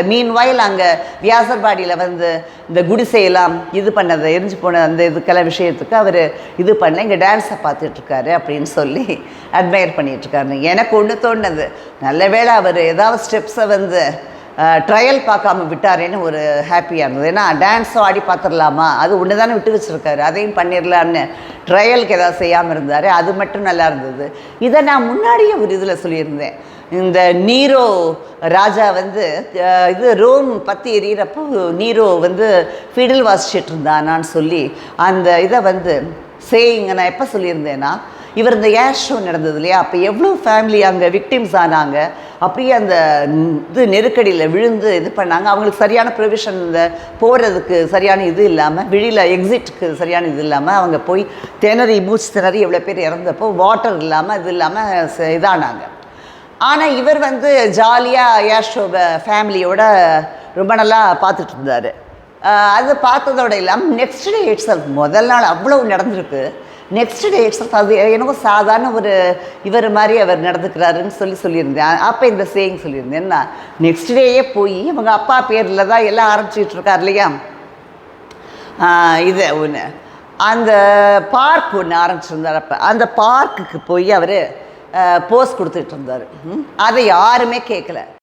மீன்வாயில் அங்கே வியாசர்பாடியில் வந்து இந்த குடிசையெல்லாம் இது பண்ணதை எரிஞ்சு போன அந்த இதுக்கெல்லாம் விஷயத்துக்கு அவர் இது பண்ணல, இங்கே டான்ஸை பார்த்துட்ருக்காரு அப்படின்னு சொல்லி அட்மையர் பண்ணிகிட்ருக்காரு. எனக்கு ஒன்று தோணுது, நல்ல வேளை அவர் ஏதாவது ஸ்டெப்ஸை வந்து ட்ரையல் பார்க்காம விட்டாரேன்னு ஒரு ஹாப்பியாக இருந்தது. ஏன்னா டான்ஸும் ஆடி பார்த்துடலாமா, அது ஒன்று தானே விட்டு வச்சுருக்காரு, அதையும் பண்ணிடலான்னு ட்ரையலுக்கு ஏதாவது செய்யாமல் இருந்தார். அது மட்டும் நல்லா இருந்தது. இதை நான் முன்னாடியே ஒரு இதில் சொல்லியிருந்தேன். இந்த நீரோ ராஜா வந்து இது ரோம் பற்றி எறிகிறப்போ நீரோ வந்து ஃபிடில் வாசிச்சுட்டு இருந்தானான்னு சொல்லி அந்த இதை வந்து சேயிங்க நான் எப்போ சொல்லியிருந்தேன்னா, இவர் இந்த ஏர் ஷோ நடந்தது இல்லையா, அப்போ எவ்வளோ ஃபேமிலி அங்கே விக்டிம்ஸ் ஆனாங்க, அப்படியே அந்த இது நெருக்கடியில் விழுந்து இது பண்ணாங்க. அவங்களுக்கு சரியான ப்ரொவிஷன் இந்த போகிறதுக்கு சரியான இது இல்லாமல், வெளியில் எக்ஸிட்டுக்கு சரியான இது இல்லாமல் அவங்க போய் மூச்சு திணறி எவ்வளோ பேர் இறந்தப்போ வாட்டர் இல்லாமல் இது இல்லாமல் இதானாங்க. ஆனால் இவர் வந்து ஜாலியாக ஏர் ஷோவை ஃபேமிலியோட ரொம்ப நல்லா பார்த்துட்டு இருந்தார். அது பார்த்ததோடு இல்லாமல் நெக்ஸ்ட் டே இட்ஸ் முதல் நாள் அவ்வளோ நடந்திருக்கு. நெக்ஸ்ட் டே இட்ஸ் அது எனக்கு சாதாரண ஒரு இவர் மாதிரி அவர் நடந்துக்கிறாருன்னு சொல்லியிருந்தேன். அப்போ இந்த சேயிங் சொல்லியிருந்தேன். என்ன நெக்ஸ்ட் டேயே போய் அவங்க அப்பா பேரில் தான் எல்லாம் ஆரம்பிச்சிட்டு இருக்கார் இல்லையா, இது ஒன்று அந்த பார்க் ஒன்று ஆரம்பிச்சிருந்தார். அப்போ அந்த பார்க்குக்கு போய் அவர் போஸ்ட் கொடுத்துட்டு இருந்தார். அதை யாருமே கேட்கல.